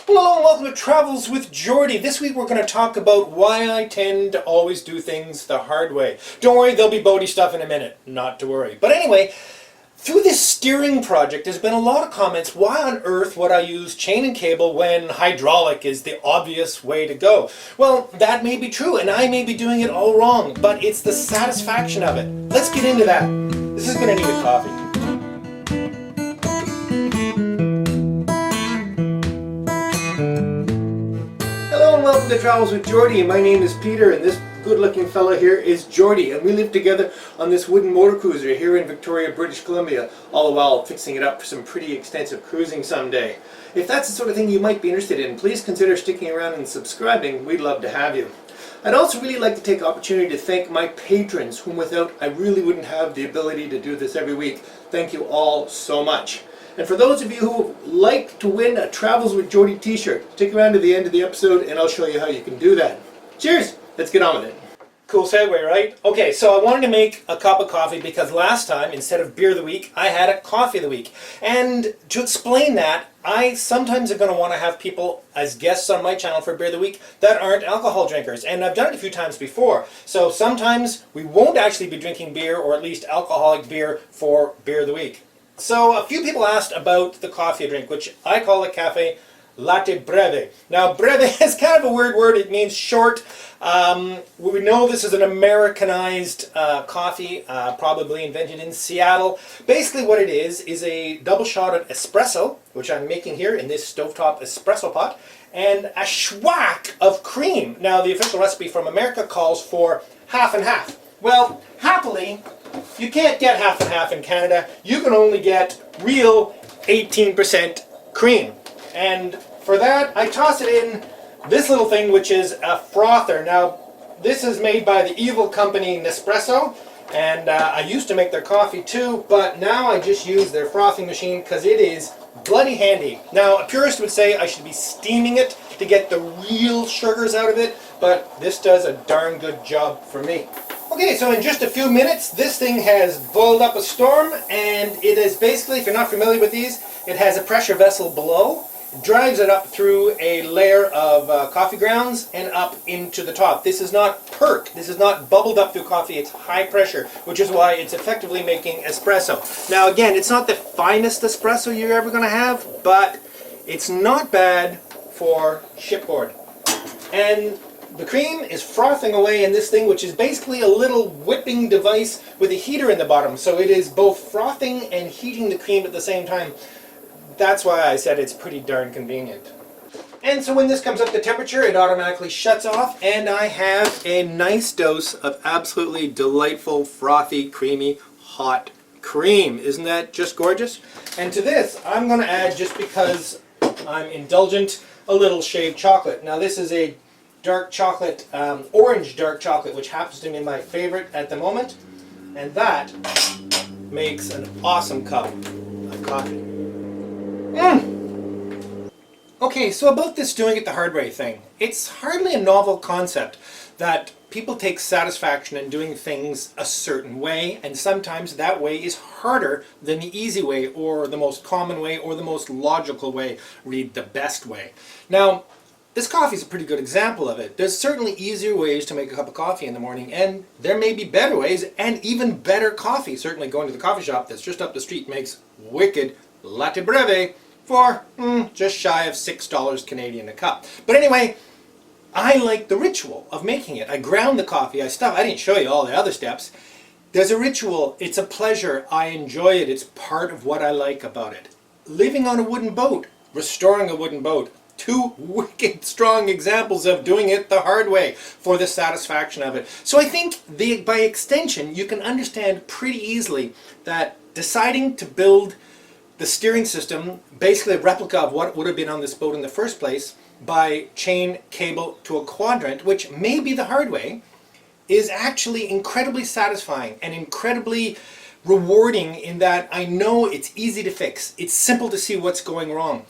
Hello and welcome to Travels with Geordie. This week we're going to talk about why I tend to always do things the hard way. Don't worry, there'll be boaty stuff in a minute. Not to worry. But anyway, through this steering project there's been a lot of comments, why on earth would I use chain and cable when hydraulic is the obvious way to go? Well, that may be true and I may be doing it all wrong, but it's the satisfaction of it. Let's get into that. This is going to need a coffee. Hello and welcome to Travels with Geordie. My name is Peter and this good-looking fellow here is Geordie, and we live together on this wooden motor cruiser here in Victoria, British Columbia, all the while fixing it up for some pretty extensive cruising someday. If that's the sort of thing you might be interested in, please consider sticking around and subscribing. We'd love to have you. I'd also really like to take the opportunity to thank my patrons, whom without I really wouldn't have the ability to do this every week. Thank you all so much. And for those of you who would like to win a Travels with Geordie t-shirt, stick around to the end of the episode and I'll show you how you can do that. Cheers! Let's get on with it. Cool segue, right? Okay, so I wanted to make a cup of coffee because last time, instead of beer of the week, I had a coffee of the week. And to explain that, I sometimes are going to want to have people as guests on my channel for beer of the week that aren't alcohol drinkers. And I've done it a few times before. So sometimes we won't actually be drinking beer, or at least alcoholic beer, for beer of the week. So a few people asked about the coffee I drink, which I call a cafe latte breve. Now breve is kind of a weird word. It means short. We know this is an Americanized coffee, probably invented in Seattle. Basically what it is a double shot of espresso, which I'm making here in this stovetop espresso pot, and a schwack of cream. Now the official recipe from America calls for half and half. Well, happily, you can't get half and half in Canada. You can only get real 18% cream. And for that, I toss it in this little thing, which is a frother. Now, this is made by the evil company Nespresso, and I used to make their coffee too, but now I just use their frothing machine because it is bloody handy. Now, a purist would say I should be steaming it to get the real sugars out of it, but this does a darn good job for me. Okay, so in just a few minutes, this thing has boiled up a storm, and it is basically, if you're not familiar with these, it has a pressure vessel below. It drives it up through a layer of coffee grounds and up into the top. This is not perk. This is not bubbled up through coffee. It's high pressure, which is why it's effectively making espresso. Now again, it's not the finest espresso you're ever going to have, but it's not bad for shipboard. And the cream is frothing away in this thing, which is basically a little whipping device with a heater in the bottom. So it is both frothing and heating the cream at the same time. That's why I said it's pretty darn convenient. And so when this comes up to temperature, it automatically shuts off, and I have a nice dose of absolutely delightful, frothy, creamy, hot cream. Isn't that just gorgeous? And to this, I'm going to add, just because I'm indulgent, a little shaved chocolate. Now this is a dark chocolate, orange dark chocolate, which happens to be my favorite at the moment, and that makes an awesome cup of coffee. Okay, so about this doing it the hard way thing, it's hardly a novel concept that people take satisfaction in doing things a certain way, and sometimes that way is harder than the easy way, or the most common way, or the most logical way, read the best way. Now, this coffee is a pretty good example of it. There's certainly easier ways to make a cup of coffee in the morning, and there may be better ways, and even better coffee. Certainly going to the coffee shop that's just up the street makes wicked latte breve for just shy of $6 Canadian a cup. But anyway, I like the ritual of making it. I ground the coffee, I didn't show you all the other steps. There's a ritual, it's a pleasure, I enjoy it, it's part of what I like about it. Living on a wooden boat, restoring a wooden boat, two wicked strong examples of doing it the hard way for the satisfaction of it. So I think by extension you can understand pretty easily that deciding to build the steering system, basically a replica of what would have been on this boat in the first place, by chain cable to a quadrant, which may be the hard way, is actually incredibly satisfying and incredibly rewarding in that I know it's easy to fix. It's simple to see what's going wrong.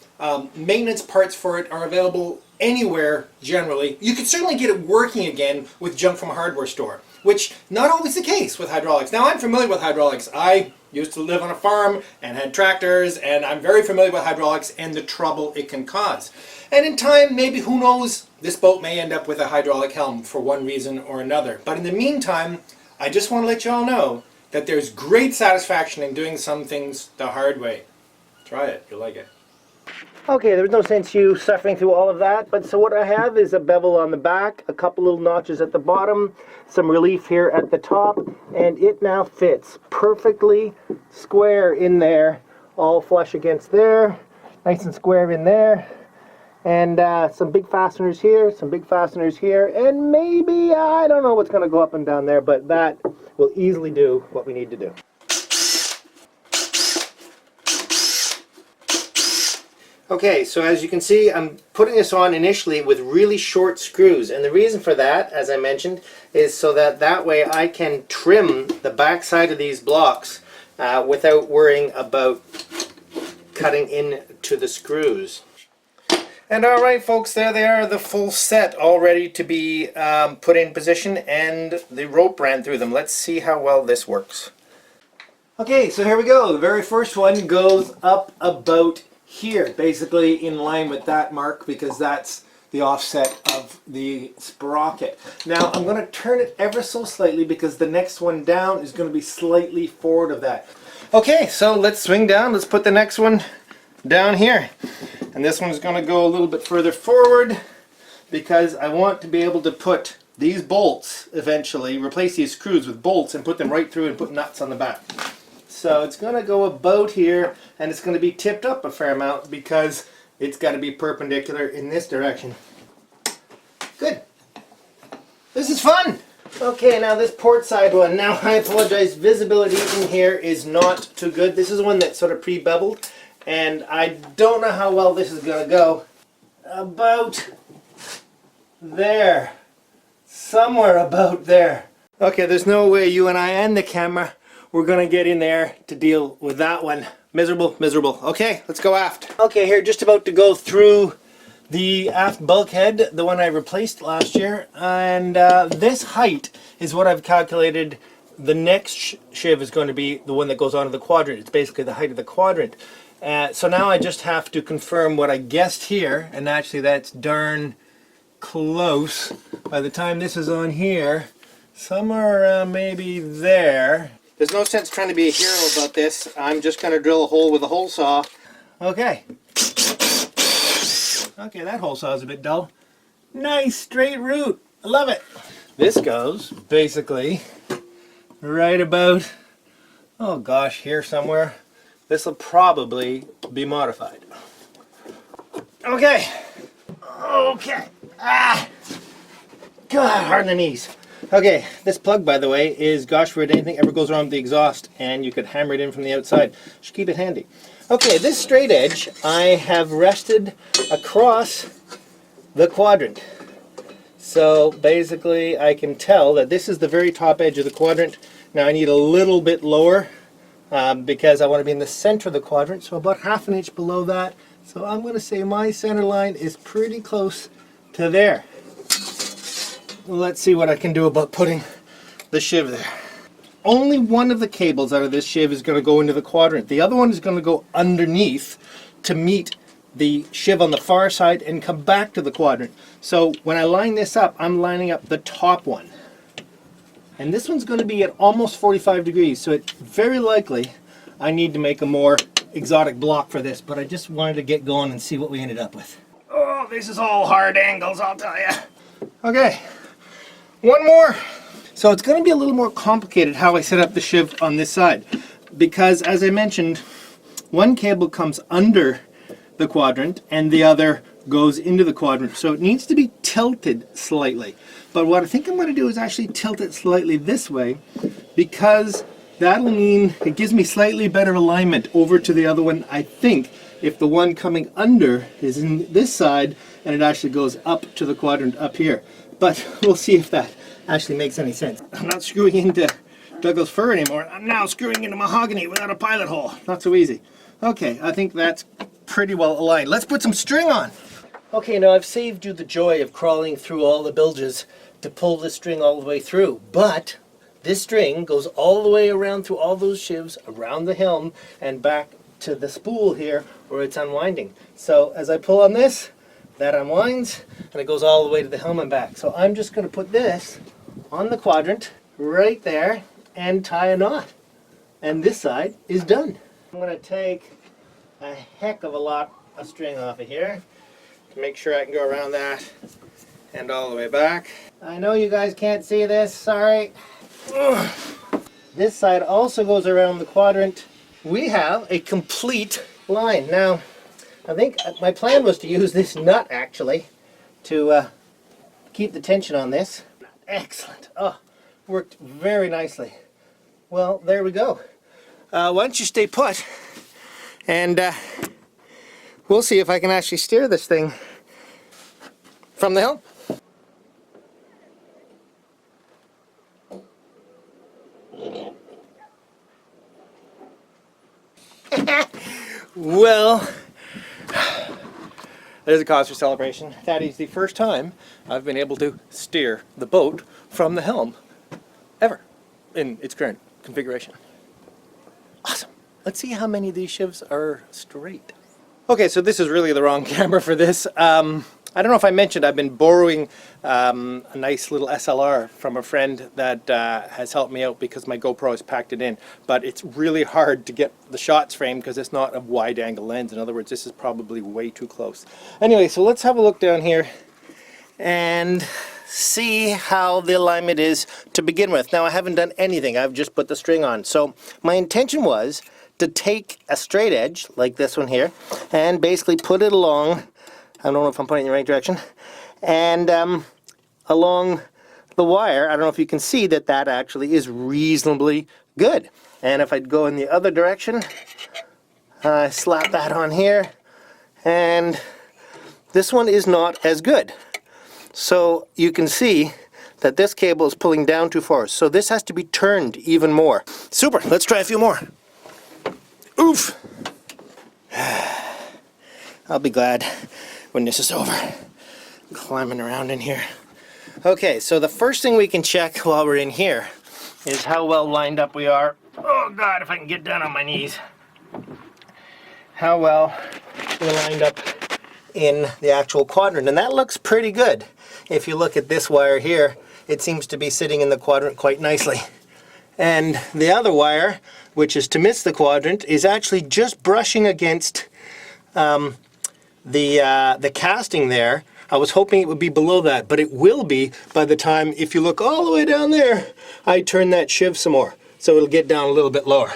Maintenance parts for it are available anywhere generally. You could certainly get it working again with junk from a hardware store. which not always the case with hydraulics. Now I'm familiar with hydraulics. I used to live on a farm and had tractors, and I'm very familiar with hydraulics and the trouble it can cause. And in time, maybe, who knows, this boat may end up with a hydraulic helm for one reason or another. But in the meantime, I just want to let you all know that there's great satisfaction in doing some things the hard way. Try it, you'll like it. Okay, there's no sense you suffering through all of that, but so what I have is a bevel on the back, a couple little notches at the bottom, some relief here at the top, and it now fits perfectly square in there, all flush against there, nice and square in there, and some big fasteners here, some big fasteners here, and maybe, I don't know what's going to go up and down there, but that will easily do what we need to do. Okay, so as you can see, I'm putting this on initially with really short screws, and the reason for that, as I mentioned, is so that way I can trim the back side of these blocks without worrying about cutting into the screws. And alright folks, there they are, the full set all ready to be put in position, and the rope ran through them. Let's see how well this works. Okay, so here we go. The very first one goes up about here, basically in line with that mark, because that's the offset of the sprocket. Now I'm going to turn it ever so slightly because the next one down is going to be slightly forward of that. Okay, so let's swing down. Let's put the next one down here. And this one's going to go a little bit further forward because I want to be able to put these bolts eventually, replace these screws with bolts and put them right through and put nuts on the back. So it's going to go about here, and it's going to be tipped up a fair amount because it's got to be perpendicular in this direction. Good. This is fun. Okay, now this port side one. Now I apologize, visibility in here is not too good. This is one that's sort of pre-beveled, and I don't know how well this is going to go. About there. Somewhere about there. Okay, there's no way you and I and the camera we're going to get in there to deal with that one. Miserable, miserable. Okay, let's go aft. Okay, here just about to go through the aft bulkhead, the one I replaced last year, and this height is what I've calculated the next sheave is going to be, the one that goes onto the quadrant. It's basically the height of the quadrant. So now I just have to confirm what I guessed here, and actually that's darn close. By the time this is on here, somewhere around maybe there. There's no sense trying to be a hero about this. I'm just going to drill a hole with a hole saw. Okay. Okay, that hole saw is a bit dull. Nice straight root. I love it. This goes basically right about, oh gosh, here somewhere. This will probably be modified. Okay. Okay. Ah. God, hard on the knees. Okay, this plug, by the way, is gosh forbid anything ever goes wrong with the exhaust, and you could hammer it in from the outside. Should keep it handy. Okay, this straight edge I have rested across the quadrant. So basically I can tell that this is the very top edge of the quadrant. Now I need a little bit lower because I want to be in the center of the quadrant, so about ½ inch below that. So I'm going to say my center line is pretty close to there. Let's see what I can do about putting the sheave there. Only one of the cables out of this sheave is going to go into the quadrant. The other one is going to go underneath to meet the sheave on the far side and come back to the quadrant. So when I line this up, I'm lining up the top one. And this one's going to be at almost 45 degrees, so it's very likely I need to make a more exotic block for this, but I just wanted to get going and see what we ended up with. Oh, this is all hard angles, I'll tell you. Okay. One more. So it's going to be a little more complicated how I set up the sheave on this side, because as I mentioned, one cable comes under the quadrant and the other goes into the quadrant, so it needs to be tilted slightly. But what I think I'm going to do is actually tilt it slightly this way, because that'll mean it gives me slightly better alignment over to the other one, I think, if the one coming under is in this side and it actually goes up to the quadrant up here. But we'll see if that actually makes any sense. I'm not screwing into Douglas fir anymore. I'm now screwing into mahogany without a pilot hole. Not so easy. Okay, I think that's pretty well aligned. Let's put some string on. Okay, now I've saved you the joy of crawling through all the bilges to pull the string all the way through. But This string goes all the way around through all those sheaves, around the helm, and back to the spool here where it's unwinding. So as I pull on this, that unwinds, and it goes all the way to the helm and back. So I'm just going to put this on the quadrant right there and tie a knot. And this side is done. I'm going to take a heck of a lot of string off of here to make sure I can go around that and all the way back. I know you guys can't see this, sorry. Ugh. This side also goes around the quadrant. We have a complete line. Now, I think my plan was to use this nut actually to keep the tension on this. Excellent. Oh, worked very nicely. Well, there we go. Why don't you stay put and we'll see if I can actually steer this thing from the helm. Well, there's a cause for celebration. That is the first time I've been able to steer the boat from the helm ever in its current configuration. Awesome. Let's see how many of these sheaves are straight. Okay, so this is really the wrong camera for this. I don't know if I mentioned I've been borrowing a nice little SLR from a friend that has helped me out because my GoPro has packed it in. But it's really hard to get the shots framed because it's not a wide angle lens. In other words, this is probably way too close. Anyway, so let's have a look down here and see how the alignment is to begin with. Now I haven't done anything, I've just put the string on. So my intention was to take a straight edge like this one here and basically put it along, I don't know if I'm pointing in the right direction, and along the wire. I don't know if you can see that that actually is reasonably good. And if I'd go in the other direction, slap that on here, and this one is not as good. So you can see that this cable is pulling down too far. So this has to be turned even more. Super, let's try a few more. Oof! I'll be glad when this is over. Climbing around in here. Okay, so the first thing we can check while we're in here is how well lined up we are. Oh God, if I can get down on my knees. How well we're lined up in the actual quadrant, and that looks pretty good. If you look at this wire here, it seems to be sitting in the quadrant quite nicely. And the other wire, which is to miss the quadrant, is actually just brushing against the casting there. I was hoping it would be below that, but it will be by the time, if you look all the way down there, I turn that sheave some more. So it'll get down a little bit lower.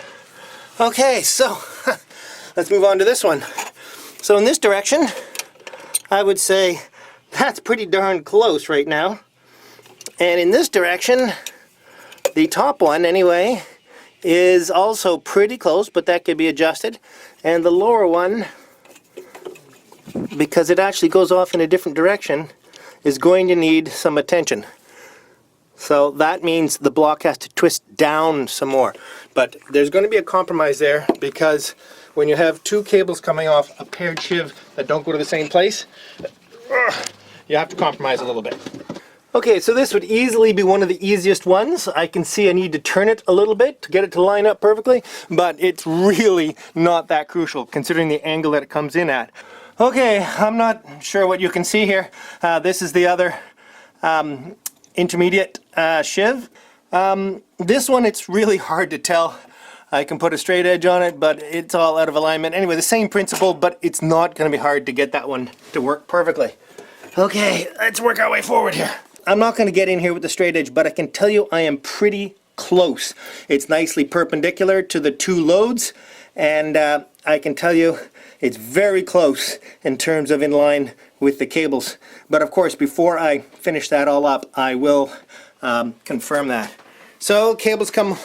Okay, so let's move on to this one. So in this direction, I would say that's pretty darn close right now. And in this direction, the top one anyway, is also pretty close, but that could be adjusted. And the lower one, because it actually goes off in a different direction, is going to need some attention. So that means the block has to twist down some more. But there's going to be a compromise there, because when you have two cables coming off a paired sheave that don't go to the same place, you have to compromise a little bit. Okay, so this would easily be one of the easiest ones. I can see I need to turn it a little bit to get it to line up perfectly, but it's really not that crucial considering the angle that it comes in at. Okay, I'm not sure what you can see here. This is the other intermediate sheave. This one, it's really hard to tell. I can put a straight edge on it, but it's all out of alignment. Anyway, the same principle, but it's not going to be hard to get that one to work perfectly. Okay, let's work our way forward here. I'm not going to get in here with the straight edge, but I can tell you I am pretty close. It's nicely perpendicular to the two loads, and I can tell you it's very close in terms of in line with the cables. But of course, before I finish that all up, I will confirm that. So cables come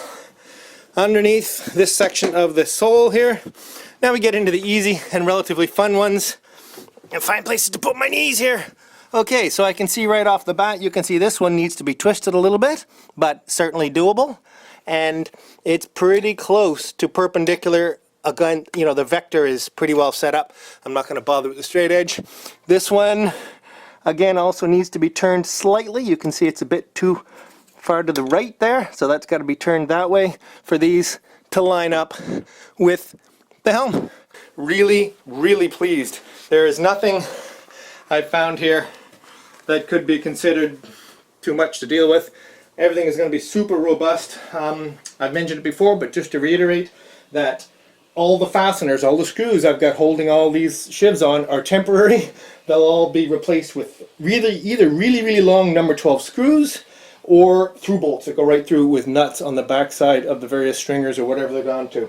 underneath this section of the sole here. Now we get into the easy and relatively fun ones. And find places to put my knees here. Okay, so I can see right off the bat, you can see this one needs to be twisted a little bit, but certainly doable. And it's pretty close to perpendicular. Again, you know, the vector is pretty well set up. I'm not going to bother with the straight edge. This one, again, also needs to be turned slightly. You can see it's a bit too far to the right there, so that's got to be turned that way for these to line up with the helm. Really, really pleased. There is nothing I've found here that could be considered too much to deal with. Everything is going to be super robust. I've mentioned it before, but just to reiterate that all the fasteners, all the screws I've got holding all these shivs on are temporary. They'll all be replaced with either really, really long number 12 screws or through bolts that go right through with nuts on the back side of the various stringers or whatever they're gone to.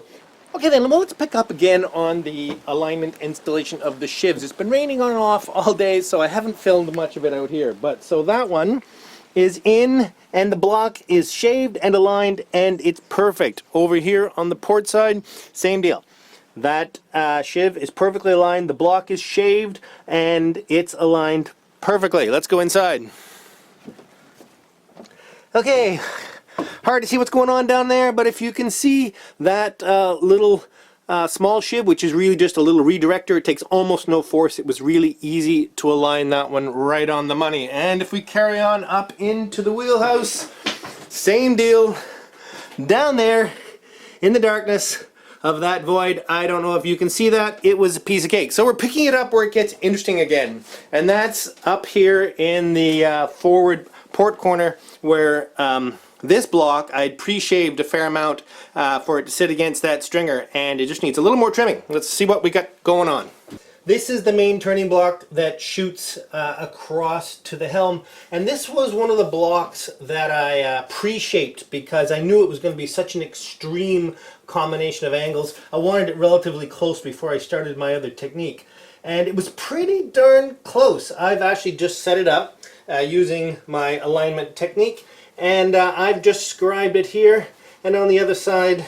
Okay then, well, let's pick up again on the alignment installation of the shivs. It's been raining on and off all day, so I haven't filmed much of it out here. But so that one is in, and the block is shaved and aligned, and it's perfect. Over here on the port side, same deal. That shiv is perfectly aligned, the block is shaved, and it's aligned perfectly. Let's go inside. Okay, hard to see what's going on down there, but if you can see that little small shiv, which is really just a little redirector, it takes almost no force. It was really easy to align that one right on the money. And if we carry on up into the wheelhouse, same deal. Down there in the darkness of that void, I don't know if you can see that, it was a piece of cake. So we're picking it up where it gets interesting again, and that's up here in the forward port corner where this block I'd pre-shaved a fair amount for it to sit against that stringer, and it just needs a little more trimming. Let's see what we got going on. This is the main turning block that shoots across to the helm, and this was one of the blocks that I pre-shaped because I knew it was going to be such an extreme combination of angles. I wanted it relatively close before I started my other technique, and it was pretty darn close. I've actually just set it up using my alignment technique, and I've just scribed it here and on the other side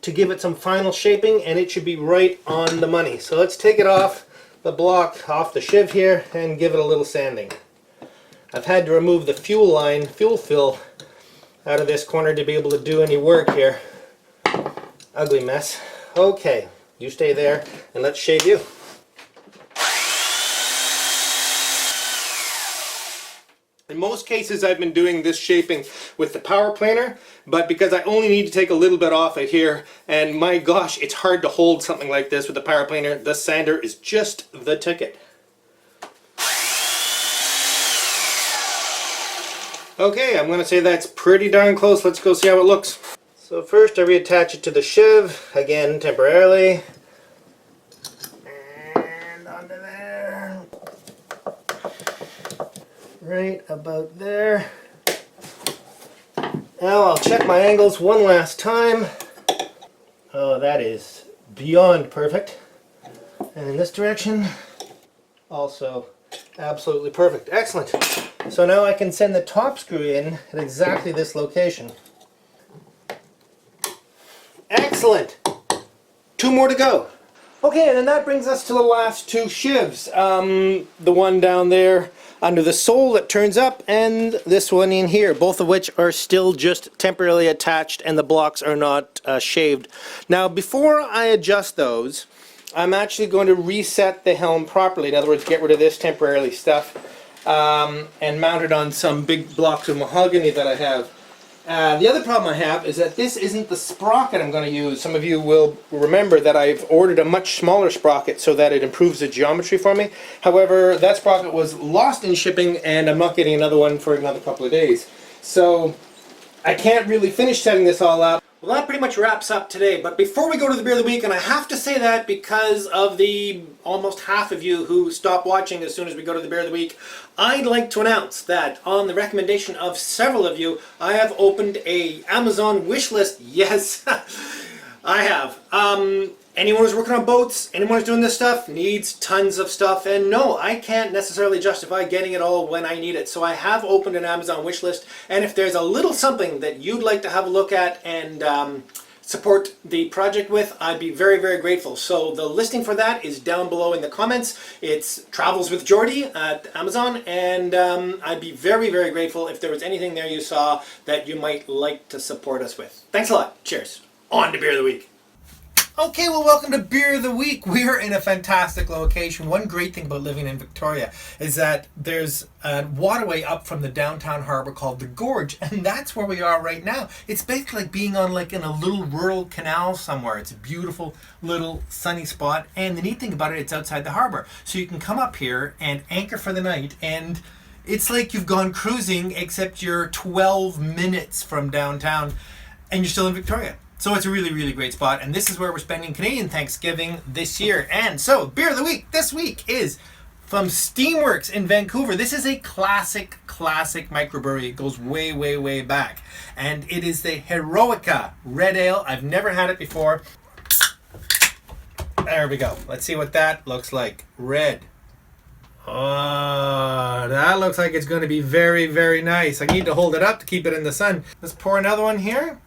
to give it some final shaping, and it should be right on the money. So let's take it off the block, off the shiv here, and give it a little sanding. I've had to remove the fuel fill out of this corner to be able to do any work here. Ugly mess. Okay, you stay there and let's shave you. In most cases I've been doing this shaping with the power planer, but because I only need to take a little bit off it here, and my gosh, it's hard to hold something like this with the power planer, the sander is just the ticket. Okay, I'm going to say that's pretty darn close. Let's go see how it looks. So first I reattach it to the shiv, again temporarily. And onto there. Right about there. Now I'll check my angles one last time. Oh, that is beyond perfect. And in this direction, also absolutely perfect. Excellent. So now I can send the top screw in at exactly this location. Excellent. Two more to go. Okay, and then that brings us to the last two shivs. The one down there under the sole that turns up, and this one in here, both of which are still just temporarily attached and the blocks are not shaved. Now before I adjust those, I'm actually going to reset the helm properly. In other words, get rid of this temporarily stuff and mount it on some big blocks of mahogany that I have. The other problem I have is that this isn't the sprocket I'm going to use. Some of you will remember that I've ordered a much smaller sprocket so that it improves the geometry for me. However, that sprocket was lost in shipping and I'm not getting another one for another couple of days. So I can't really finish setting this all up. Well, that pretty much wraps up today, but before we go to the beer of the week, and I have to say that because of the almost half of you who stop watching as soon as we go to the beer of the week, I'd like to announce that on the recommendation of several of you, I have opened a Amazon wish list. Yes, I have. Anyone who's working on boats, anyone who's doing this stuff, needs tons of stuff, and no, I can't necessarily justify getting it all when I need it. So I have opened an Amazon wish list, and if there's a little something that you'd like to have a look at and support the project with, I'd be very, very grateful. So the listing for that is down below in the comments. It's Travels with Geordie at Amazon, and I'd be very, very grateful if there was anything there you saw that you might like to support us with. Thanks a lot. Cheers. On to beer of the week. Okay, well, welcome to Beer of the Week. We're in a fantastic location. One great thing about living in Victoria is that there's a waterway up from the downtown harbour called the Gorge, and that's where we are right now. It's basically like being on in a little rural canal somewhere. It's a beautiful little sunny spot, and the neat thing about it, it's outside the harbour. So you can come up here and anchor for the night, and it's like you've gone cruising, except you're 12 minutes from downtown, and you're still in Victoria. So it's a really, really great spot, and this is where we're spending Canadian Thanksgiving this year. And so, Beer of the Week this week is from Steamworks in Vancouver. This is a classic microbrewery. It goes way, way, way back. And it is the Heroica Red Ale. I've never had it before. There we go. Let's see what that looks like. Red. Oh, that looks like it's going to be very, very nice. I need to hold it up to keep it in the sun. Let's pour another one here.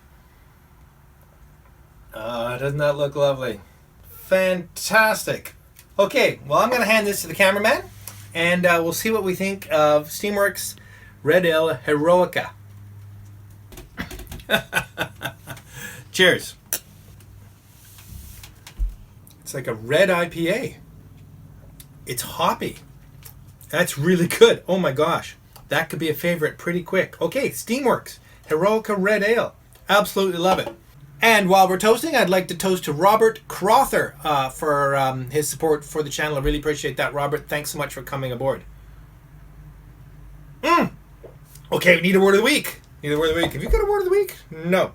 Doesn't that look lovely? Fantastic. Okay, well, I'm going to hand this to the cameraman, and we'll see what we think of Steamworks Red Ale Heroica. Cheers. It's like a red IPA. It's hoppy. That's really good. Oh my gosh. That could be a favorite pretty quick. Okay, Steamworks Heroica Red Ale. Absolutely love it. And while we're toasting, I'd like to toast to Robert Crother for his support for the channel. I really appreciate that, Robert. Thanks so much for coming aboard. Okay, we need a word of the week. Have you got a word of the week? No.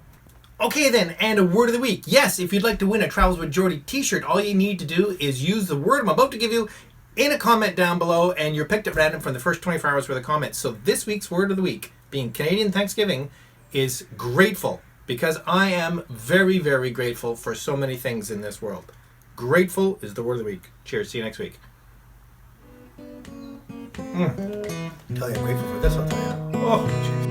Okay then, and a word of the week. Yes, if you'd like to win a Travels With Geordie t-shirt, all you need to do is use the word I'm about to give you in a comment down below, and you're picked at random from the first 24 hours worth of comments. So this week's word of the week, being Canadian Thanksgiving, is grateful. Because I am very, very grateful for so many things in this world. Grateful is the word of the week. Cheers. See you next week. Tell you I'm grateful for this, I'll tell you. Oh, cheers.